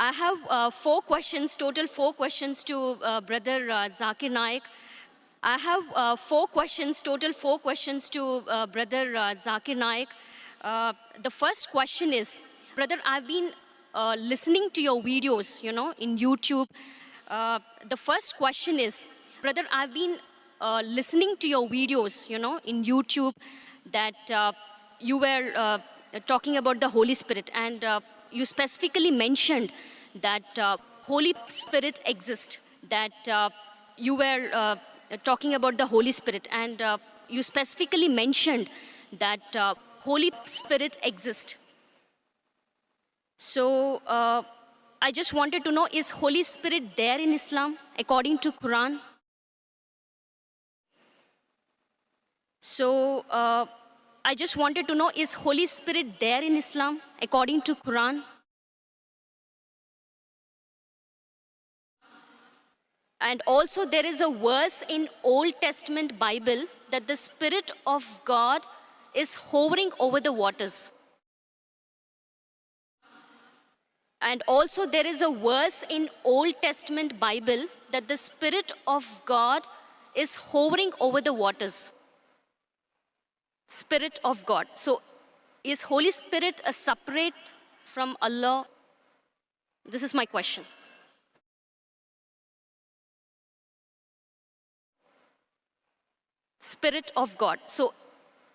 I have four questions, total four questions to Brother Zakir Naik. I have four questions, total four questions to Brother Zakir Naik. The first question is, Brother, I've been listening to your videos, in YouTube. The first question is, Brother, I've been listening to your videos, in YouTube that you were talking about the Holy Spirit, and you specifically mentioned that Holy Spirit exists, that you were talking about the Holy Spirit, and you specifically mentioned that Holy Spirit exists. So I just wanted to know, is Holy Spirit there in Islam according to Quran? So I just wanted to know, is Holy Spirit there in Islam according to Quran? And also there is a verse in Old Testament Bible that the Spirit of God is hovering over the waters. And also there is a verse in Old Testament Bible that the Spirit of God is hovering over the waters. Spirit of God. So is Holy Spirit a separate from Allah? This is my question. Spirit of God. So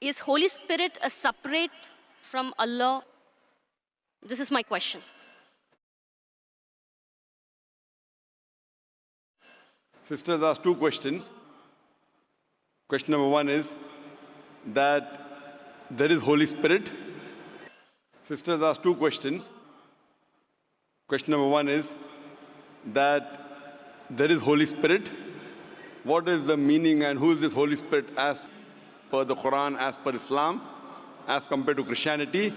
is Holy Spirit a separate from Allah? This is my question. Sisters asked two questions. Question number one is that there is Holy Spirit. Sisters asked two questions. Question number one is that there is Holy Spirit. What is the meaning and who is this Holy Spirit as per the Quran, as per Islam, as compared to Christianity?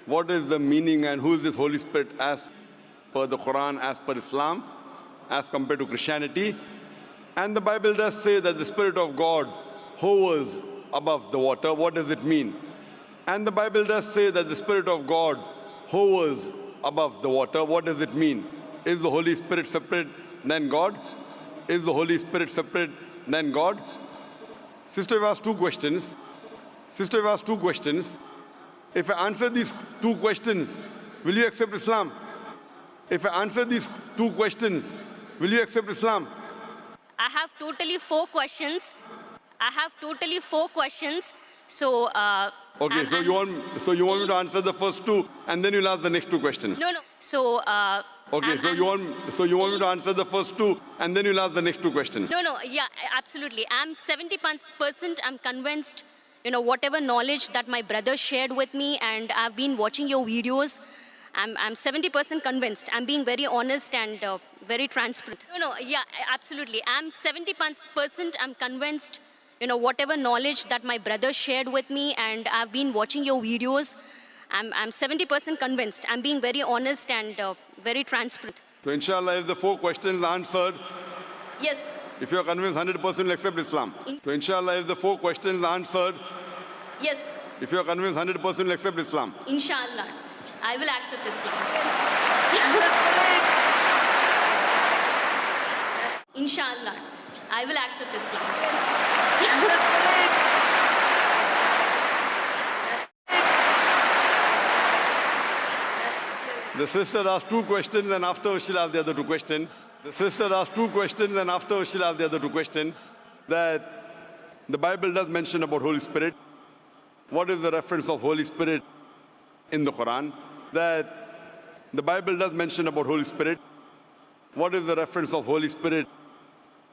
What is the meaning and who is this Holy Spirit as per the Quran, as per Islam, as compared to Christianity? And the Bible does say that the Spirit of God hovers above the water. What does it mean? And the Bible does say that the Spirit of God hovers above the water. What does it mean? Is the Holy Spirit separate than God? Is the Holy Spirit separate than God? Sister, you've asked two questions. Sister, you've asked two questions. If I answer these two questions, will you accept Islam? If I answer these two questions, will you accept Islam? I have totally four questions. So okay, so you want me to answer the first two, and then you'll ask the next two questions. No. So okay, so you want me to answer the first two, and then you'll ask the next two questions. No. Yeah, absolutely. I'm 70%. I'm convinced. Whatever knowledge that my brother shared with me, and I've been watching your videos. I'm 70% convinced. I'm being very honest and very transparent. No. Yeah, absolutely. I'm 70%. I'm convinced. Whatever knowledge that my brother shared with me, and I've been watching your videos. I'm 70% convinced. I'm being very honest and very transparent. So inshallah, if the four questions are answered, yes. If you're convinced, 100% will accept Islam. So inshallah, if the four questions are answered, yes. If you're convinced, 100% will accept Islam. Inshallah, I will accept Islam. Inshallah, I will accept Islam. The sister asked two questions, and after she'll ask the other two questions. The sister asked two questions, and after she'll ask the other two questions. That the Bible does mention about Holy Spirit. What is the reference of Holy Spirit in the Quran? That the Bible does mention about Holy Spirit. What is the reference of Holy Spirit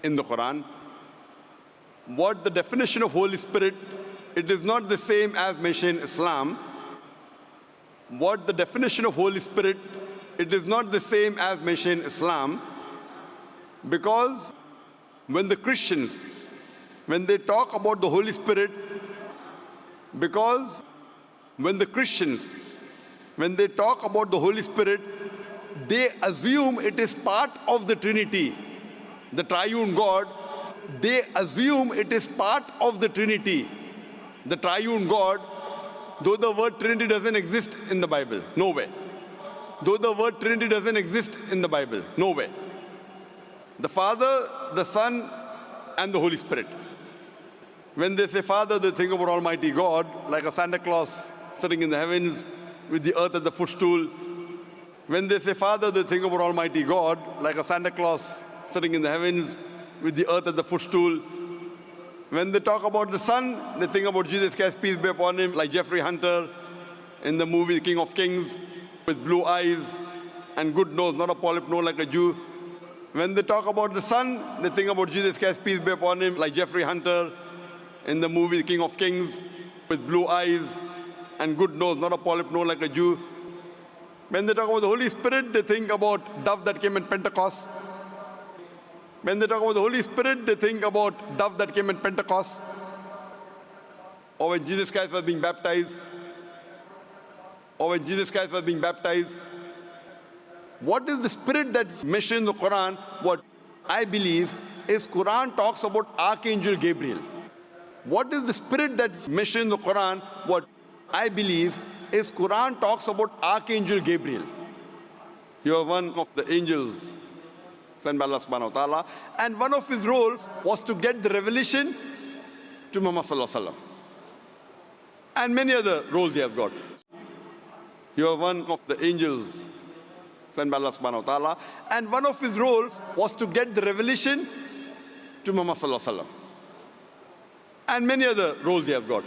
in the Quran? What the definition of Holy Spirit, it is not the same as mentioned in Islam. What the definition of Holy Spirit, it is not the same as mentioned in Islam, because when the Christians, when they talk about the Holy Spirit, because when the Christians, when they talk about the Holy Spirit, they assume it is part of the Trinity, the triune God. They assume it is part of the Trinity, the triune God, though the word Trinity doesn't exist in the Bible, nowhere. though the word Trinity doesn't exist in the Bible, nowhere. The Father, the Son, and the Holy Spirit. When they say Father, they think about Almighty God, like a Santa Claus sitting in the heavens with the earth at the footstool. When they say Father, they think about Almighty God, like a Santa Claus sitting in the heavens with the earth at the footstool. When they talk about the Son, they think about Jesus Christ, peace be upon him, like Jeffrey Hunter in the movie King of Kings, with blue eyes and good nose, not a polyp nose like a Jew. When they talk about the Son, they think about Jesus Christ, peace be upon him, like Jeffrey Hunter in the movie King of Kings, with blue eyes and good nose, not a polyp nose like a Jew. When they talk about the Holy Spirit, they think about dove that came in Pentecost. When they talk about the Holy Spirit, they think about dove that came in Pentecost, or when Jesus Christ was being baptized, What is the spirit that's mentioned in the Quran? What I believe is Quran talks about Archangel Gabriel. What is the spirit that's mentioned in the Quran? What I believe is Quran talks about Archangel Gabriel. You are one of the angels sent by Allah subhanahu wa ta'ala, and one of his roles was to get the revelation to Muhammad sallallahu alaihi wasallam. And many other roles he has got. You are one of the angels sent by Allah subhanahu wa ta'ala, and one of his roles was to get the revelation to Muhammad sallallahu alaihi wasallam. And many other roles he has got.